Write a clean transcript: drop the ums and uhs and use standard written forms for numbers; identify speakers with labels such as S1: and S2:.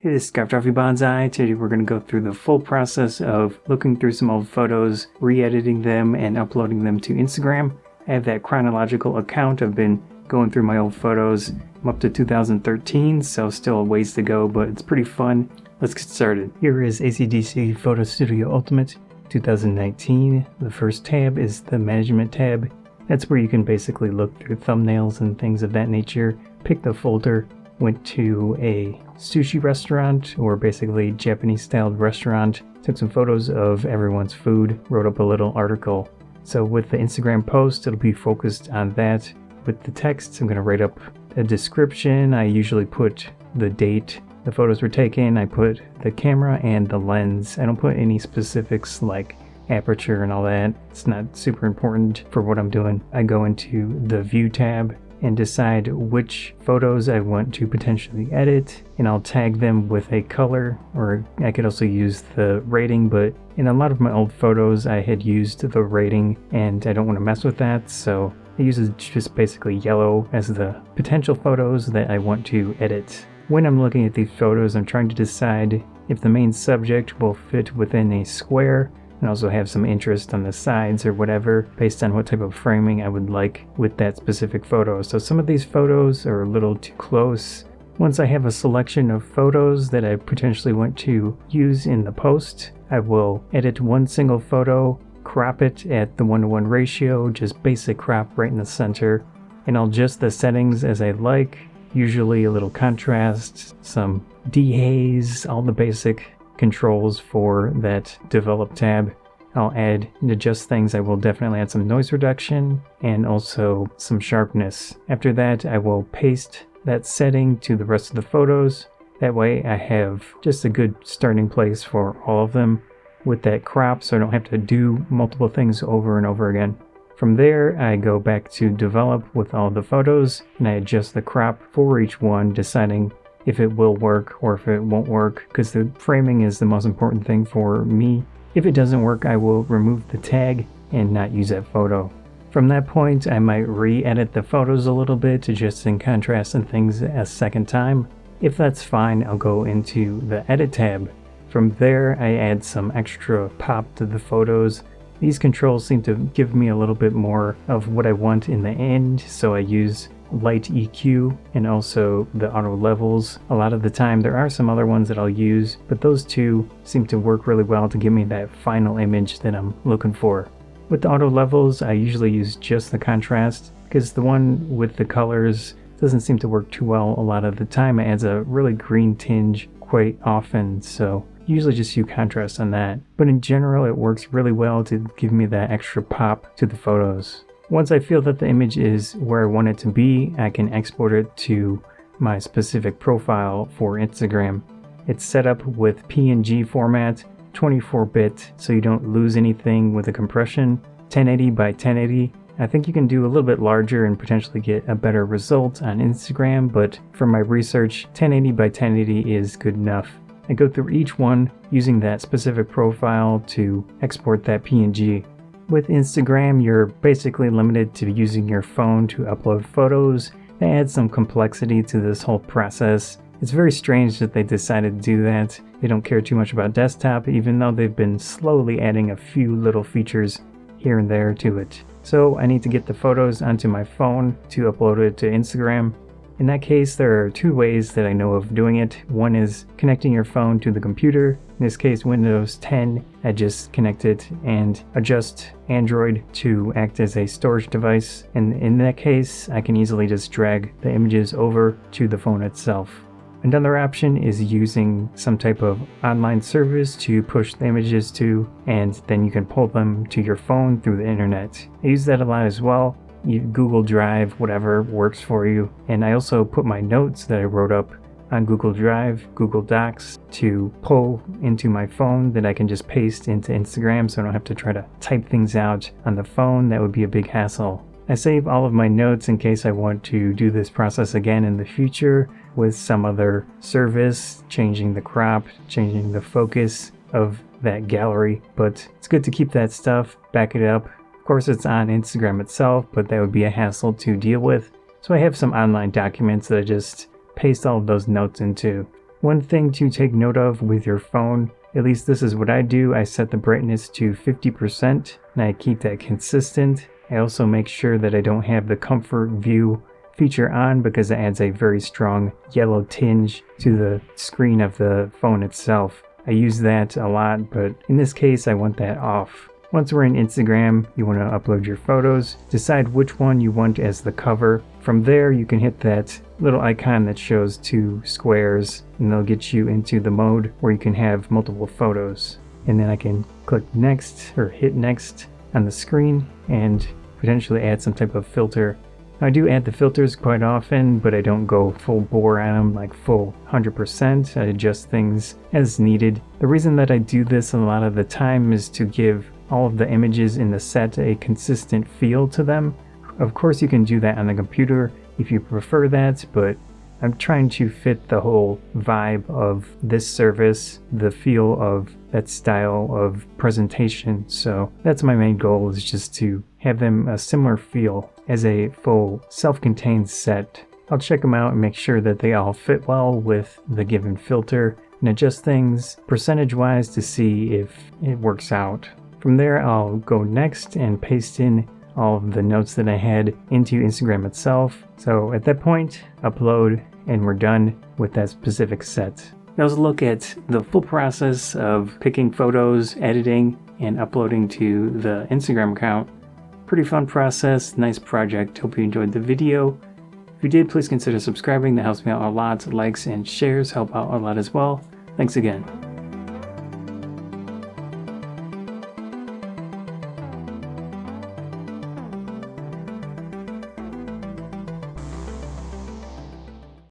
S1: Hey, this is Coffee Bonsai. Today we're going to go through the full process of looking through some old photos, re-editing them, and uploading them to Instagram. I have that Chronological account. I've been going through my old photos. I'm up to 2013, so still a ways to go, but it's pretty fun. Let's get started. Here is Acdsee Photo Studio Ultimate 2019. The first tab is the Management tab. That's where you can basically look through thumbnails and things of that nature. Pick the folder. Went to a sushi restaurant, or basically Japanese styled restaurant, took some photos of everyone's food, wrote up a little article. So with the Instagram post, it'll be focused on that. With the text, I'm going to write up a description. I usually put the date the photos were taken, I put the camera and the lens. I don't put any specifics like aperture and all that. It's not super important for what I'm doing. I go into the View tab and decide which photos I want to potentially edit, and I'll tag them with a color, or I could also use the rating, but in a lot of my old photos I had used the rating and I don't want to mess with that, so I use just basically yellow as the potential photos that I want to edit. When I'm looking at these photos, I'm trying to decide if the main subject will fit within a square, and also have some interest on the sides or whatever based on what type of framing I would like with that specific photo. So some of these photos are a little too close. Once I have a selection of photos that I potentially want to use in the post, I will edit one single photo, crop it at the 1:1 ratio, just basic crop right in the center, and I'll adjust the settings as I like, usually a little contrast, some dehaze, all the basic controls for that Develop tab. I'll add and adjust things. I will definitely add some noise reduction and also some sharpness. After that, I will paste that setting to the rest of the photos. That way I have just a good starting place for all of them with that crop, so I don't have to do multiple things over and over again. From there, I go back to Develop with all the photos and I adjust the crop for each one, deciding if it will work or if it won't work, because the framing is the most important thing for me. If it doesn't work, I will remove the tag and not use that photo. From that point, I might re-edit the photos a little bit to just in contrast and things a second time. If that's fine, I'll go into the Edit tab. From there, I add some extra pop to the photos. These controls seem to give me a little bit more of what I want in the end, so I use light EQ and also the auto levels. A lot of the time there are some other ones that I'll use, but those two seem to work really well to give me that final image that I'm looking for. With the auto levels, I usually use just the contrast, because the one with the colors doesn't seem to work too well a lot of the time. It adds a really green tinge quite often, so usually just use contrast on that. But in general, it works really well to give me that extra pop to the photos. Once I feel that the image is where I want it to be, I can export it to my specific profile for Instagram. It's set up with PNG format, 24-bit, so you don't lose anything with the compression, 1080 by 1080. I think you can do a little bit larger and potentially get a better result on Instagram, but from my research, 1080 by 1080 is good enough. I go through each one using that specific profile to export that PNG. With Instagram, you're basically limited to using your phone to upload photos. That adds some complexity to this whole process. It's very strange that they decided to do that. They don't care too much about desktop, even though they've been slowly adding a few little features here and there to it. So I need to get the photos onto my phone to upload it to Instagram. In that case, there are two ways that I know of doing it. One is connecting your phone to the computer. In this case, Windows 10. I just connect it and adjust Android to act as a storage device. And in that case, I can easily just drag the images over to the phone itself. Another option is using some type of online service to push the images to, and then you can pull them to your phone through the internet. I use that a lot as well. Google Drive, whatever works for you. And I also put my notes that I wrote up on Google Drive, Google Docs, to pull into my phone that I can just paste into Instagram, so I don't have to try to type things out on the phone. That would be a big hassle. I save all of my notes in case I want to do this process again in the future with some other service, changing the crop, changing the focus of that gallery. But it's good to keep that stuff, back it up. Of course, it's on Instagram itself, but that would be a hassle to deal with. So I have some online documents that I just paste all of those notes into. One thing to take note of with your phone, at least this is what I do, I set the brightness to 50% and I keep that consistent. I also make sure that I don't have the comfort view feature on because it adds a very strong yellow tinge to the screen of the phone itself. I use that a lot, but in this case I want that off. Once we're in Instagram, you want to upload your photos, decide which one you want as the cover. From there, you can hit that little icon that shows 2 squares, and they'll get you into the mode where you can have multiple photos. And then I can click next or hit next on the screen and potentially add some type of filter. I do add the filters quite often, but I don't go full bore on them, like full 100%. I adjust things as needed. The reason that I do this a lot of the time is to give all of the images in the set a consistent feel to them. Of course you can do that on the computer if you prefer that, but I'm trying to fit the whole vibe of this service, the feel of that style of presentation. So that's my main goal, is just to have them a similar feel as a full self-contained set. I'll check them out and make sure that they all fit well with the given filter and adjust things percentage-wise to see if it works out. From there, I'll go next and paste in all of the notes that I had into Instagram itself. So at that point, upload, and we're done with that specific set. That was a look at the full process of picking photos, editing, and uploading to the Instagram account. Pretty fun process, nice project. Hope you enjoyed the video. If you did, please consider subscribing. That helps me out a lot. Likes and shares help out a lot as well. Thanks again.